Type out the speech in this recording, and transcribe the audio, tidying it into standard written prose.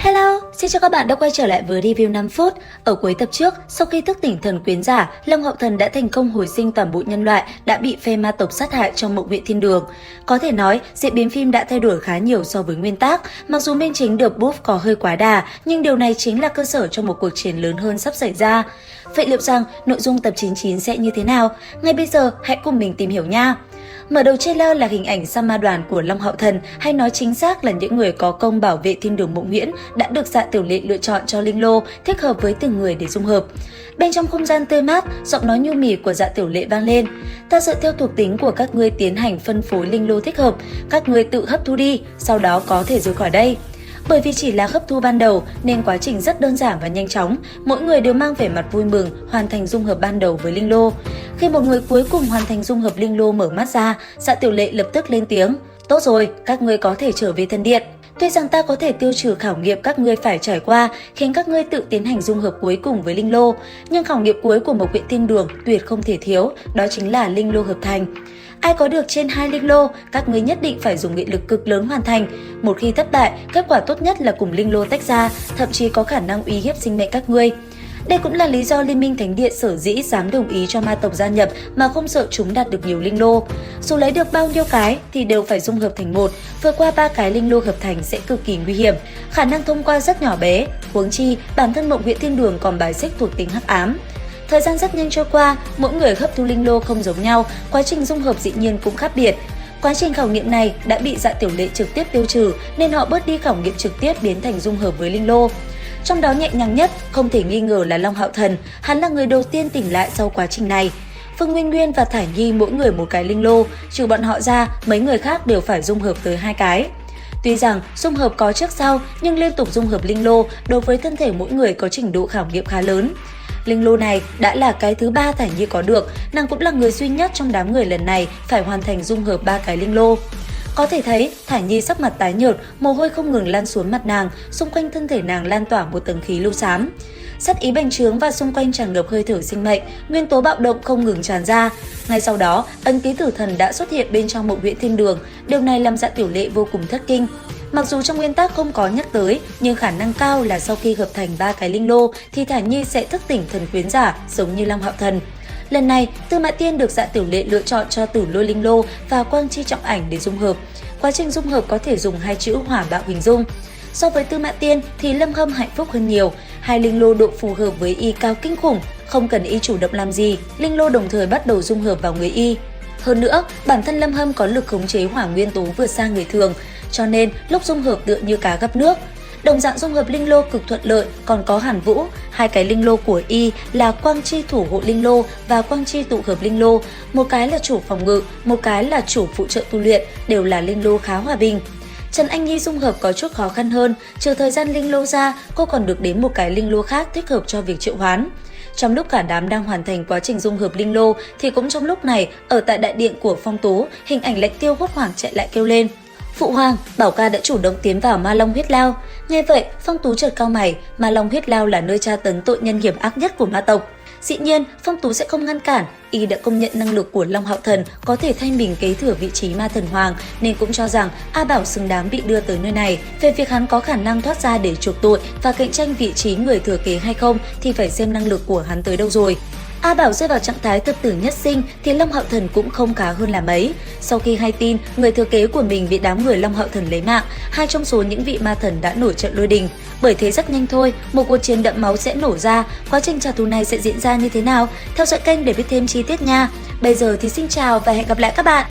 Hello, xin chào các bạn đã quay trở lại với review 5 phút. Ở cuối tập trước, sau khi thức tỉnh thần quyến giả, Long Hậu Thần đã thành công hồi sinh toàn bộ nhân loại đã bị phe ma tộc sát hại trong mộng viện thiên đường. Có thể nói, diễn biến phim đã thay đổi khá nhiều so với nguyên tác. Mặc dù minh chính được buff có hơi quá đà, nhưng điều này chính là cơ sở cho một cuộc chiến lớn hơn sắp xảy ra. Vậy liệu rằng nội dung tập 99 sẽ như thế nào? Ngay bây giờ, hãy cùng mình tìm hiểu nha! Mở đầu trailer là hình ảnh Sa Ma đoàn của Long Hậu Thần, hay nói chính xác là những người có công bảo vệ thiên đường Mộng Huyễn đã được Dạ Tiểu Lệ lựa chọn cho linh lô thích hợp với từng người để dung hợp. Bên trong không gian tươi mát, giọng nói nhu mì của Dạ Tiểu Lệ vang lên: "Ta dựa theo thuộc tính của các ngươi tiến hành phân phối linh lô thích hợp, các ngươi tự hấp thu đi, sau đó có thể rời khỏi đây." Bởi vì chỉ là hấp thu ban đầu nên quá trình rất đơn giản và nhanh chóng, mỗi người đều mang vẻ mặt vui mừng hoàn thành dung hợp ban đầu với linh lô. Khi một người cuối cùng hoàn thành dung hợp linh lô mở mắt ra, Dạ Tiểu Lệ lập tức lên tiếng: "Tốt rồi, các ngươi có thể trở về thần điện. Tuy rằng ta có thể tiêu trừ khảo nghiệm các ngươi phải trải qua, khiến các ngươi tự tiến hành dung hợp cuối cùng với linh lô, nhưng khảo nghiệm cuối của Mộng Viện Thiên Đường tuyệt không thể thiếu, đó chính là linh lô hợp thành. Ai có được trên 2 linh lô, các ngươi nhất định phải dùng nghị lực cực lớn hoàn thành. Một khi thất bại, kết quả tốt nhất là cùng linh lô tách ra, thậm chí có khả năng uy hiếp sinh mệnh các ngươi." Đây cũng là lý do Liên minh Thánh Điện sở dĩ dám đồng ý cho ma tộc gia nhập mà không sợ chúng đạt được nhiều linh lô. Dù lấy được bao nhiêu cái thì đều phải dung hợp thành một, vượt qua 3 cái linh lô hợp thành sẽ cực kỳ nguy hiểm, khả năng thông qua rất nhỏ bé, huống chi bản thân Mộng Viện Thiên Đường còn bài xích thuộc tính hắc ám. Thời gian rất nhanh trôi qua, mỗi người hấp thu linh lô không giống nhau, quá trình dung hợp dĩ nhiên cũng khác biệt. Quá trình khảo nghiệm này đã bị Dạ Tiểu Lệ trực tiếp tiêu trừ nên họ bớt đi khảo nghiệm trực tiếp biến thành dung hợp với linh lô. Trong đó nhẹ nhàng nhất không thể nghi ngờ là Long Hậu Thần, hắn là người đầu tiên tỉnh lại sau quá trình này. Phương Nguyên Nguyên và Thải Nhi mỗi người một cái linh lô, trừ bọn họ ra, mấy người khác đều phải dung hợp tới 2 cái. Tuy rằng dung hợp có trước sau, nhưng liên tục dung hợp linh lô đối với thân thể mỗi người có trình độ khảo nghiệm khá lớn. Linh lô này đã là cái thứ 3 Thải Nhi có được, nàng cũng là người duy nhất trong đám người lần này phải hoàn thành dung hợp 3 cái linh lô. Có thể thấy, Thải Nhi sắc mặt tái nhợt, mồ hôi không ngừng lan xuống mặt nàng, xung quanh thân thể nàng lan tỏa một tầng khí lưu xám. Sát ý bành trướng và xung quanh tràn ngập hơi thở sinh mệnh, nguyên tố bạo động không ngừng tràn ra. Ngay sau đó, ấn ký tử thần đã xuất hiện bên trong Mộng Viện Thiên Đường, điều này làm Dạ Tiểu Lệ vô cùng thất kinh. Mặc dù trong nguyên tắc không có nhắc tới, nhưng khả năng cao là sau khi hợp thành 3 cái linh lô thì Thải Nhi sẽ thức tỉnh thần quyến giả giống như Long Hậu Thần. Lần này, Tư Mã Tiên được Dạ Tiểu Lệ lựa chọn cho Tử Lôi Linh Lô và Quang Chi Trọng Ảnh để dung hợp. Quá trình dung hợp có thể dùng 2 chữ hỏa bạo hình dung. So với Tư Mã Tiên thì Lâm Hâm hạnh phúc hơn nhiều, 2 linh lô độ phù hợp với y cao kinh khủng, không cần y chủ động làm gì, linh lô đồng thời bắt đầu dung hợp vào người y. Hơn nữa, bản thân Lâm Hâm có lực khống chế hỏa nguyên tố vượt xa người thường, cho nên lúc dung hợp tựa như cá gặp nước. Đồng dạng dung hợp linh lô cực thuận lợi còn có Hàn Vũ, 2 cái linh lô của y là Quang Chi thủ hộ linh lô và Quang Chi tụ hợp linh lô, một cái là chủ phòng ngự, một cái là chủ phụ trợ tu luyện, đều là linh lô khá hòa bình. Trần Anh Nhi dung hợp có chút khó khăn hơn, trừ thời gian linh lô ra, cô còn được đến một cái linh lô khác thích hợp cho việc triệu hoán. Trong lúc cả đám đang hoàn thành quá trình dung hợp linh lô thì cũng trong lúc này, ở tại đại điện của Phong Tú, hình ảnh Lệnh Tiêu hốt hoảng chạy lại kêu lên: "Phụ hoàng, Bảo ca đã chủ động tiến vào Ma Long huyết lao." Nghe vậy, Phong Tú chợt cau mày, Ma Long huyết lao là nơi tra tấn tội nhân hiểm ác nhất của ma tộc. Dĩ nhiên, Phong Tú sẽ không ngăn cản, y đã công nhận năng lực của Long Hậu Thần có thể thay mình kế thừa vị trí ma thần hoàng nên cũng cho rằng A Bảo xứng đáng bị đưa tới nơi này. Về việc hắn có khả năng thoát ra để chuộc tội và cạnh tranh vị trí người thừa kế hay không thì phải xem năng lực của hắn tới đâu rồi. A Bảo rơi vào trạng thái thập tử nhất sinh thì Long Hậu Thần cũng không khá hơn là mấy. Sau khi hay tin người thừa kế của mình bị đám người Long Hậu Thần lấy mạng, 2 trong số những vị ma thần đã nổi trận lôi đình. Bởi thế rất nhanh thôi, một cuộc chiến đẫm máu sẽ nổ ra. Quá trình trả thù này sẽ diễn ra như thế nào? Theo dõi kênh để biết thêm chi tiết nha. Bây giờ thì xin chào và hẹn gặp lại các bạn.